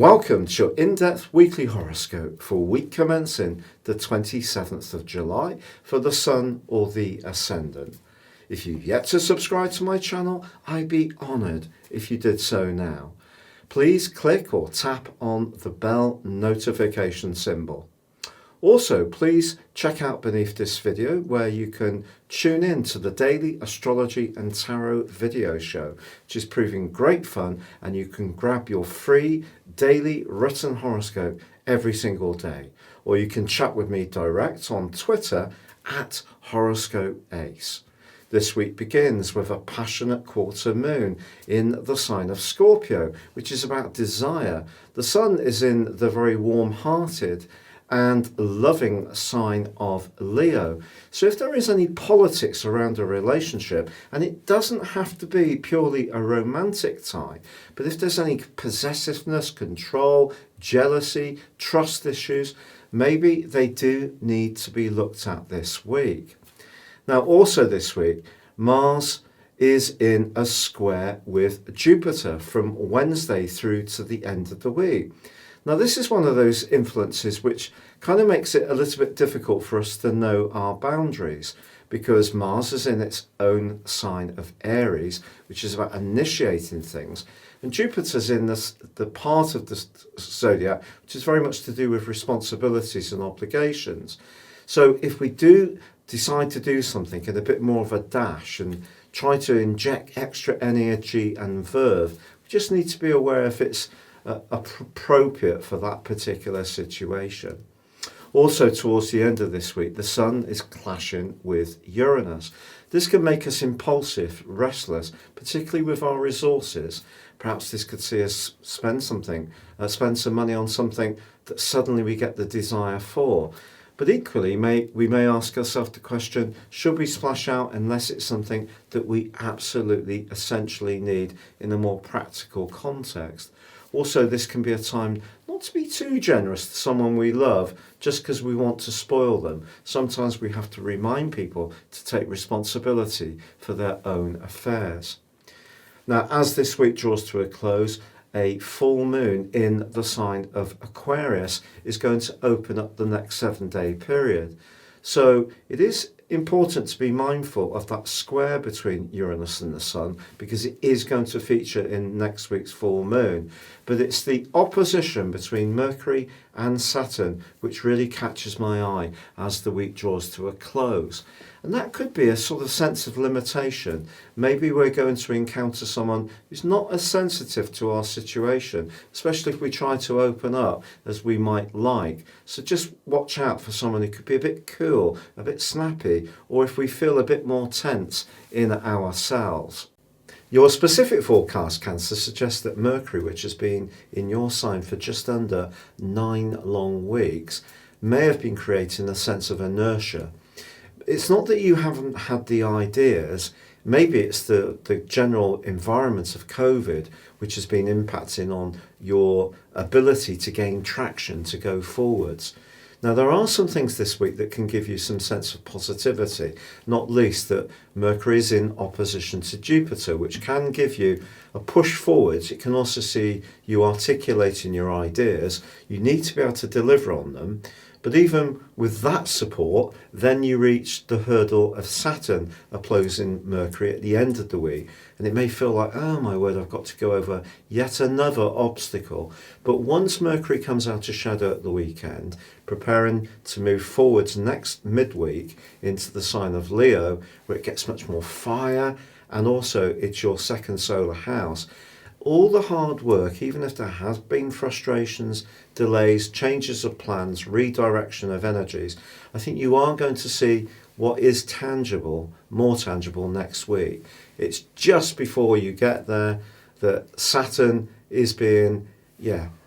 Welcome to your in-depth weekly horoscope for week commencing the 27th of July for the Sun or the Ascendant. If you've yet to subscribe to my channel, I'd be honoured if you did so now. Please click or tap on the bell notification symbol. Also, please check out beneath this video where you can tune in to the daily astrology and tarot video show, which is proving great fun, and you can grab your free daily written horoscope every single day. Or you can chat with me direct on Twitter at Horoscope Ace. This week begins with a passionate quarter moon in the sign of Scorpio, which is about desire. The sun is in the very warm-hearted and loving sign of Leo. So if there is any politics around a relationship, and it doesn't have to be purely a romantic tie, but if there's any possessiveness, control, jealousy, trust issues, maybe they do need to be looked at this week. Now also this week, Mars is in a square with Jupiter from Wednesday through to the end of the week. Now this is one of those influences which kind of makes it a little bit difficult for us to know our boundaries, because Mars is in its own sign of Aries, which is about initiating things, and Jupiter's in the part of the Zodiac which is very much to do with responsibilities and obligations. So if we do decide to do something in a bit more of a dash and try to inject extra energy and verve, we just need to be aware if it's appropriate for that particular situation. Also, towards the end of this week, the Sun is clashing with Uranus. This can make us impulsive, restless, particularly with our resources. Perhaps this could see us spend some money on something that suddenly we get the desire for. But equally, we may ask ourselves the question, should we splash out unless it's something that we absolutely essentially need in a more practical context? Also, this can be a time not to be too generous to someone we love just because we want to spoil them. Sometimes we have to remind people to take responsibility for their own affairs. Now, as this week draws to a close, a full moon in the sign of Aquarius is going to open up the next 7-day period. So it is important to be mindful of that square between Uranus and the Sun, because it is going to feature in next week's full moon. But it's the opposition between Mercury and Saturn which really catches my eye as the week draws to a close. And that could be a sort of sense of limitation. Maybe we're going to encounter someone who's not as sensitive to our situation, especially if we try to open up as we might like. So just watch out for someone who could be a bit cool, a bit snappy, or if we feel a bit more tense in ourselves. Your specific forecast, Cancer, suggests that Mercury, which has been in your sign for just under 9 long weeks, may have been creating a sense of inertia. It's not that you haven't had the ideas, maybe it's the general environment of COVID which has been impacting on your ability to gain traction to go forwards. Now there are some things this week that can give you some sense of positivity, not least that Mercury is in opposition to Jupiter, which can give you a push forwards. It can also see you articulating your ideas. You need to be able to deliver on them. But even with that support, then you reach the hurdle of Saturn opposing Mercury at the end of the week. And it may feel like, oh my word, I've got to go over yet another obstacle. But once Mercury comes out of shadow at the weekend, preparing to move forwards next midweek into the sign of Leo, where it gets much more fire, and also it's your second solar house, all the hard work, even if there has been frustrations, delays, changes of plans, redirection of energies, I think you are going to see what is tangible, more tangible next week. It's just before you get there that Saturn is being,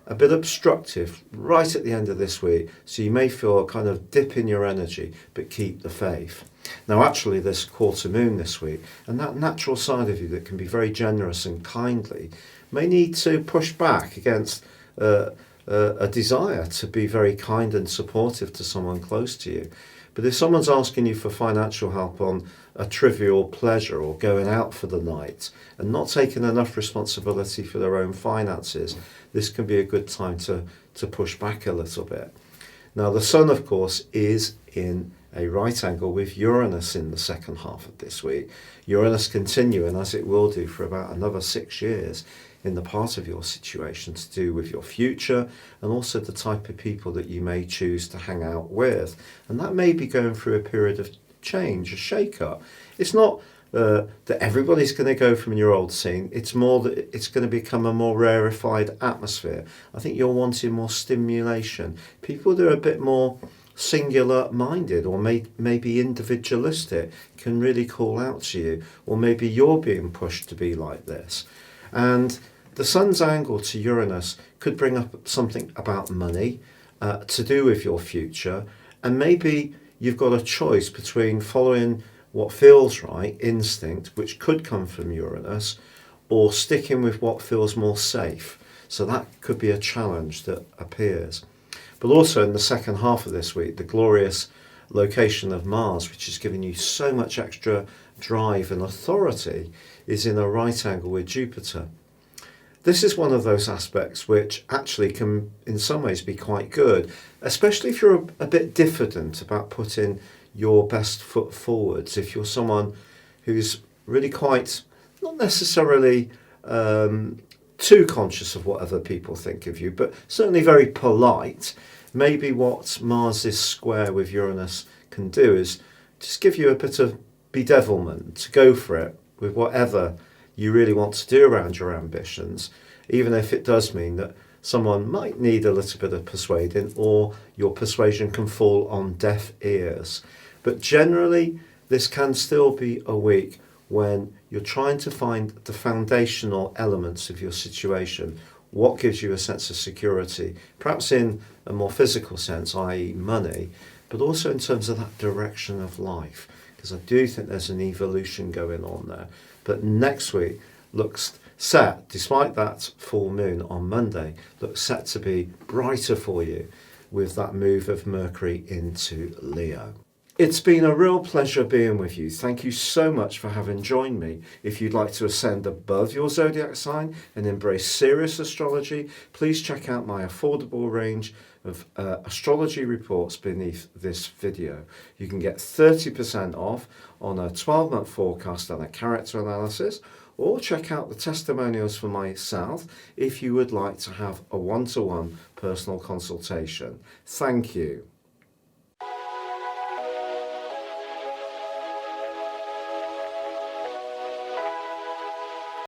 a bit obstructive right at the end of this week. So you may feel a kind of dip in your energy, but keep the faith. Now actually there's quarter moon this week, and that natural side of you that can be very generous and kindly may need to push back against a desire to be very kind and supportive to someone close to you. But if someone's asking you for financial help on a trivial pleasure or going out for the night and not taking enough responsibility for their own finances, this can be a good time to push back a little bit. Now, the Sun, of course, is in a right angle with Uranus in the second half of this week. Uranus continuing, as it will do for about another 6 years, in the part of your situation to do with your future and also the type of people that you may choose to hang out with. And that may be going through a period of change, a shake-up. It's not that everybody's going to go from your old scene. It's more that it's going to become a more rarefied atmosphere. I think you're wanting more stimulation. People that are a bit more singular-minded or maybe individualistic can really call out to you, or maybe you're being pushed to be like this. And the Sun's angle to Uranus could bring up something about money, to do with your future, and maybe you've got a choice between following what feels right, instinct, which could come from Uranus, or sticking with what feels more safe. So that could be a challenge that appears. But also in the second half of this week, the glorious location of Mars, which is giving you so much extra drive and authority, is in a right angle with Jupiter. This is one of those aspects which actually can in some ways be quite good, especially if you're a bit diffident about putting your best foot forwards. If you're someone who's really quite, not necessarily too conscious of what other people think of you, but certainly very polite, maybe what Mars' square with Uranus can do is just give you a bit of bedevilment to go for it with whatever you really want to do around your ambitions, even if it does mean that someone might need a little bit of persuading or your persuasion can fall on deaf ears. But generally, this can still be a week when you're trying to find the foundational elements of your situation. What gives you a sense of security, perhaps in a more physical sense, i.e. money, but also in terms of that direction of life, because I do think there's an evolution going on there. But next week looks set, despite that full moon on Monday, looks set to be brighter for you with that move of Mercury into Leo. It's been a real pleasure being with you. Thank you so much for having joined me. If you'd like to ascend above your zodiac sign and embrace serious astrology, please check out my affordable range of astrology reports beneath this video. You can get 30% off on a 12-month forecast and a character analysis, or check out the testimonials for myself if you would like to have a one-to-one personal consultation. Thank you.